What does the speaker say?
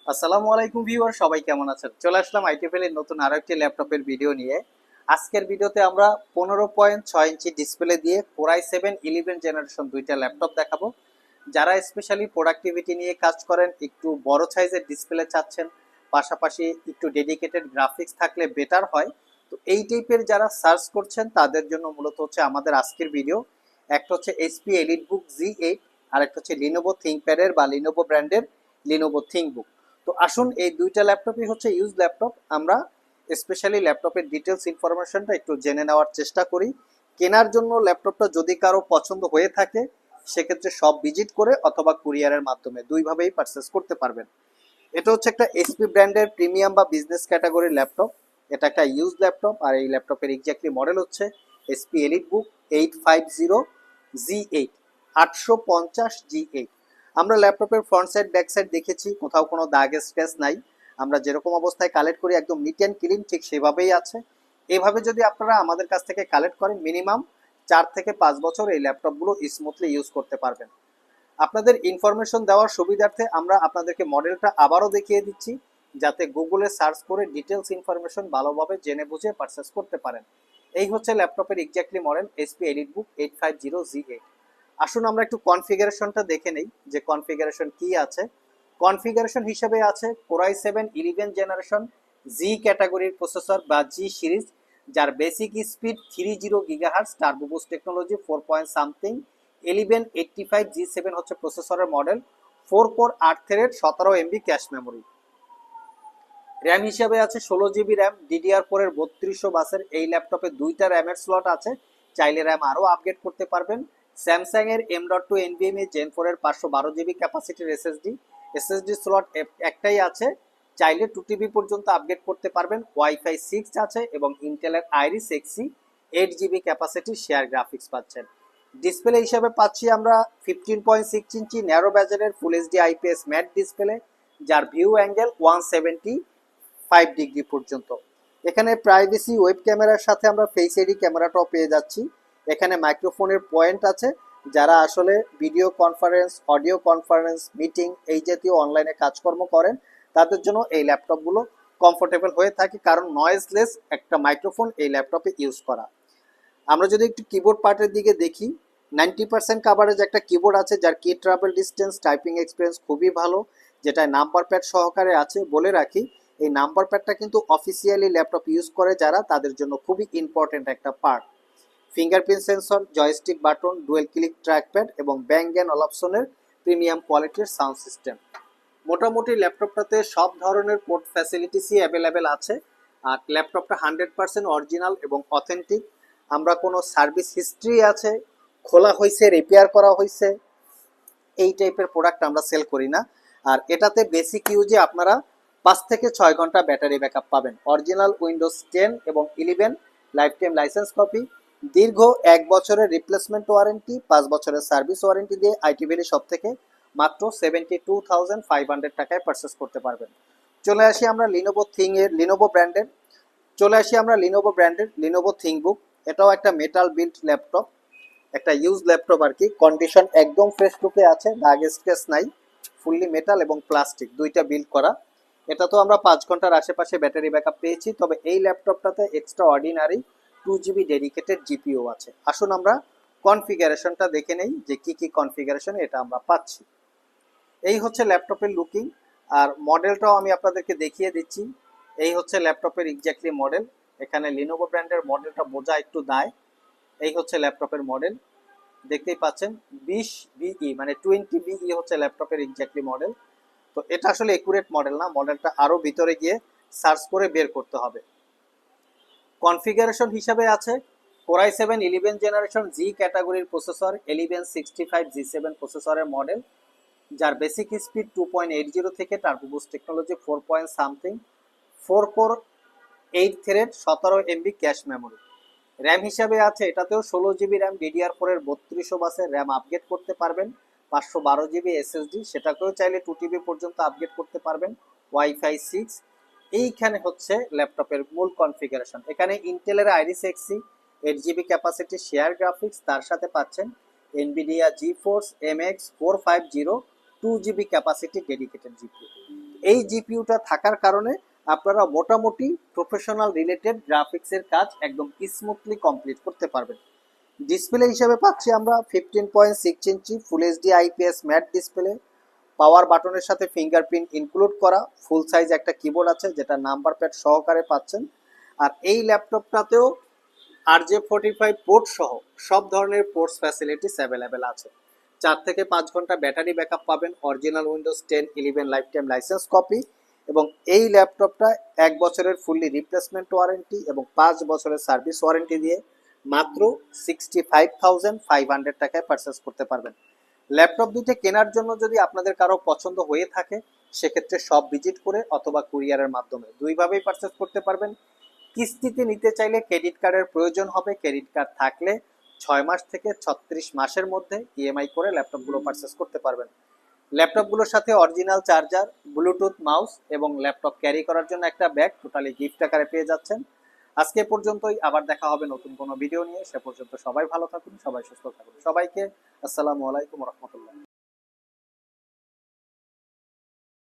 আসসালামু আলাইকুম ভিউয়ার, সবাই কেমন আছেন? চলে আসলাম আইটিএফএল এর নতুন আরো একটি ল্যাপটপের ভিডিও নিয়ে। আজকের ভিডিওতে আমরা 15.6 ইঞ্চি ডিসপ্লে দিয়ে Core i7 11 জেনারেশন দুইটা ল্যাপটপ দেখাবো। যারা স্পেশালি প্রোডাক্টিভিটি নিয়ে কাজ করেন, একটু বড় সাইজের ডিসপ্লে চাচ্ছেন, পাশাপাশি একটু ডেডিকেটেড গ্রাফিক্স থাকলে বেটার হয়, তো এই টাইপের যারা সার্চ করছেন তাদের জন্য মূলত হচ্ছে আমাদের আজকের ভিডিও। একটা হচ্ছে HP EliteBook G8, আর একটা হচ্ছে লিনোভো থিংকপ্যাড এর বা লিনোভো ব্র্যান্ডের লিনোভো থিংকবুক। তো আসুন, এই দুইটা ল্যাপটপই হচ্ছে ইউজ ল্যাপটপ। আমরা স্পেশালি ল্যাপটপের ডিটেলস ইনফরমেশনটা একটু জেনে নেওয়ার চেষ্টা করি। কেনার জন্য ল্যাপটপটা যদি কারো পছন্দ হয়ে থাকে, সেক্ষেত্রে সব ভিজিট করে অথবা কুরিয়ারের মাধ্যমে দুইভাবেই পারচেস করতে পারবেন। এটা হচ্ছে একটা এসপি ব্র্যান্ডের প্রিমিয়াম বা বিজনেস ক্যাটাগরির ল্যাপটপ। এটা একটা ইউজ ল্যাপটপ, আর এই ল্যাপটপের এক্স্যাক্টলি মডেল হচ্ছে HP EliteBook 850 G8, 850 G8। আমরা ল্যাপটপের ফ্রন্ট সাইড ব্যাক সাইড দেখেছি, কোথাও কোনো দাগ স্ক্র্যাচ নাই। আমরা যেরকম অবস্থায় কালেক্ট করি একদম নিট অ্যান্ড ক্লিন, ঠিক সেভাবেই আছে। এভাবে যদি আপনারা আমাদের কাছ থেকে কালেক্ট করেন, মিনিমাম 4 থেকে 5 বছর এই ল্যাপটপগুলো স্মুথলি ইউজ করতে পারবেন। আপনাদের ইনফরমেশন দেওয়ার সুবিধার্থে আমরা আপনাদেরকে মডেলটা আবারও দেখিয়ে দিচ্ছি, যাতে গুগলে সার্চ করে ডিটেলস ইনফরমেশন ভালোভাবে জেনে বুঝে পারচেস করতে পারেন। এই হচ্ছে ল্যাপটপের exactly model HP EliteBook 850 G8। আসুন আমরা একটু কনফিগারেশনটা দেখে নেই যে কনফিগারেশন কি আছে। কনফিগারেশন হিসেবে আছে Core i7 11 জেনারেশন জি ক্যাটাগরির প্রসেসর বা জি সিরিজ, যার basic speed 30 GHz, turbo boost technology 4 point something. 1185 G7 হচ্ছে প্রসেসরের model. 4 core 8 thread, 17 MB cache memory. RAM হিসাবে আছে 16 GB র্যাম, DDR4 এর 3200 বাসের এই ল্যাপটপে দুইটা র্যামের স্লট আছে, চাইলে র্যাম আরও আপগ্রেড করতে পারবেন। স্যামসাং এর M.2 NVMe Gen 4 এর 512 GB ক্যাপাসিটির এসএসডি স্লট একটাই আছে, চাইলে 2 TB পর্যন্ত আপগ্রেড করতে পারবেন। ওয়াইফাই 6 আছে এবং ইন্টেলের আইরিস Xe 8 GB ক্যাপাসিটির শেয়ার গ্রাফিক্স পাচ্ছেন। ডিসপ্লে হিসাবে পাচ্ছি আমরা 15.6 ইঞ্চি ন্যারো ব্যাজেলের full HD IPS matte display, যার ভিউ অ্যাঙ্গেল 175 ডিগ্রি পর্যন্ত। এখানে প্রাইভেসি ওয়েব ক্যামেরার সাথে আমরা ফেস আইডি ক্যামেরাটাও পেয়ে যাচ্ছি। এখানে মাইক্রোফোনের পয়েন্ট আছে, যারা আসলে video conference, audio conference, meeting এই জাতীয় অনলাইনে কাজকর্ম করেন, তাদের জন্য এই ল্যাপটপগুলো কমফোর্টেবল হয়ে থাকে, কারণ নয়েজলেস একটা মাইক্রোফোন এই ল্যাপটপে ইউজ করা। আমরা যদি একটু কিবোর্ড পার্টের দিকে দেখি, 90% কাভারেজ একটা কিবোর্ড আছে, যার কি ট্রাভেল ডিস্টেন্স, টাইপিং এক্সপিরিয়েন্স খুবই ভালো, যেটা নাম্বার প্যাড সহকারে আছে। বলে রাখি, এই নাম্বার প্যাডটা কিন্তু অফিসিয়ালি ল্যাপটপ ইউজ করে যারা, তাদের জন্য খুবই ইম্পর্টেন্ট একটা part. Fingerprint sensor, joystick button, dual click trackpad এবং ব্যাং অ্যান্ড অলাপসনের প্রিমিয়াম কোয়ালিটির সাউন্ড সিস্টেম। মোটামুটি ল্যাপটপটাতে সব ধরনের পোর্ট ফ্যাসিলিটিসই অ্যাভেলেবেল আছে। আর ল্যাপটপটা 100% অরিজিনাল এবং অথেন্টিক। আমরা কোনো সার্ভিস হিস্ট্রি আছে, খোলা হয়েছে, রিপেয়ার করা হয়েছে, এই টাইপের প্রোডাক্ট আমরা সেল করি না। আর এটাতে বেসিক ইউজে আপনারা 5 থেকে 6 ঘন্টা ব্যাটারি ব্যাকআপ পাবেন। অরিজিনাল উইন্ডোজ 10 এবং 11 লাইফ টাইম লাইসেন্স কপি, দীর্ঘ 1 বছরের রিপ্লেসমেন্ট ওয়ারেন্টি, 5 বছরের সার্ভিস ওয়ারেন্টি দিয়ে আইটিভেলি সব থেকে মাত্র 72,500 টাকায় পারচেস করতে পারবেন। চলে আসি আমরা লিনোভো ব্র্যান্ডের লিনোভো থিংকবুক। এটাও একটা মেটাল বিল্ড ল্যাপটপ, একটা ইউজ ল্যাপটপ আর কি। কন্ডিশন একদম ফ্রেশ লুকে আছে, দাগ স্ক্র্যাচ নাই। ফুললি মেটাল এবং প্লাস্টিক দুইটা বিল্ড করা। এটা তো আমরা 5 ঘন্টার আশেপাশে ব্যাটারি ব্যাকআপ পেয়েছি। তবে এই ল্যাপটপটাতে extra ordinary 2 GB dedicated GPU আছে। আসুন আমরা কনফিগারেশনটা দেখে নেই যে কি কি কনফিগারেশন এটা আমরা পাচ্ছি। এই হচ্ছে ল্যাপটপের লুকিং, আর মডেলটাও আমি আপনাদেরকে দেখিয়ে দিচ্ছি। এই হচ্ছে ল্যাপটপের এক্স্যাক্টলি মডেল। এখানে লিনোভো ব্র্যান্ডের মডেলটা বোঝা একটু দায়। এই হচ্ছে ল্যাপটপের মডেল, দেখতেই পাচ্ছেন 20BE, মানে 20BE হচ্ছে ল্যাপটপের এক্স্যাক্টলি মডেল। তো এটা আসলে একুরেট মডেল না, মডেলটা আরও ভিতরে গিয়ে সার্চ করে বের করতে হবে। কনফিগারেশন হিসাবে আছে Core i7 11 জেনারেশন জি ক্যাটাগরির প্রসেসর, 1165 G7 প্রসেসরের মডেল, যার বেসিক স্পিড 2.80 থেকে turbo boost technology 4 point something. 4 core 8 thread, 17 MB cache memory. RAM হিসাবে আছে এটাতেও 16 GB র্যাম, DDR4 এর 3200 বাসের র্যাম আপগ্রেড করতে পারবেন। 512 GB SSD, সেটাকেও চাইলে 2 TB পর্যন্ত আপগ্রেড করতে পারবেন। ওয়াইফাই 6। এইখানে হচ্ছে ল্যাপটপের মূল কনফিগারেশন। এখানে ইন্টেলের Iris Xe 8 GB capacity share graphics, তার সাথে পাচ্ছেন NVIDIA GeForce MX 450 2 GB capacity dedicated GPU. এই জিপিইউটা থাকার কারণে আপনারা মোটামুটি প্রফেশনাল রিলেটেড গ্রাফিক্সের কাজ একদম স্মুথলি কমপ্লিট করতে পারবেন। ডিসপ্লে হিসেবে পাচ্ছি আমরা 15.6 inch full HD IPS matte display, power বাটনের সাথে ফিঙ্গারপ্রিন্ট ইনক্লুড করা, ফুল সাইজ একটা কিবোর্ড আছে যেটা নাম্বার প্যাড সহকারে পাচ্ছেন। আর এই ল্যাপটপটাতেও RJ45 পোর্ট সহ সব ধরনের পোর্টস ফ্যাসিলিটিস অ্যাভেলেবেল আছে। 4 থেকে 5 ঘন্টা ব্যাটারি ব্যাকআপ পাবেন, original Windows 10-11 life time licence copy, এবং এই ল্যাপটপটা 1 বছরের ফুললি রিপ্লেসমেন্ট ওয়ারেন্টি এবং 5 বছরের সার্ভিস ওয়ারেন্টি দিয়ে মাত্র 65,500 টাকায় পারচেস করতে পারবেন। ল্যাপটপ দুইটা কেনার জন্য যদি আপনাদের কারো পছন্দ হয়ে থাকে সেক্ষেত্রে শপ ভিজিট করে অথবা কুরিয়ারের মাধ্যমে দুইভাবেই পারচেস করতে পারবেন। কিস্তিতে নিতে চাইলে ক্রেডিট কার্ডের প্রয়োজন হবে। ক্রেডিট কার্ড থাকলে 6 মাস থেকে 36 মাসের মধ্যে ইএমআই করে ল্যাপটপগুলো পারচেস করতে পারবেন। ল্যাপটপগুলোর সাথে অরিজিনাল চার্জার, ব্লুটুথ মাউস এবং ল্যাপটপ ক্যারি করার জন্য একটা ব্যাগ টোটালি গিফট আকারে পেয়ে যাচ্ছেন। আজকে পর্যন্তই, আবার দেখা হবে নতুন কোনো ভিডিও নিয়ে। সে পর্যন্ত সবাই ভালো থাকুন, সবাই সুস্থ থাকুন। সবাইকে আসসালামু আলাইকুম রহমতুল্লাহ।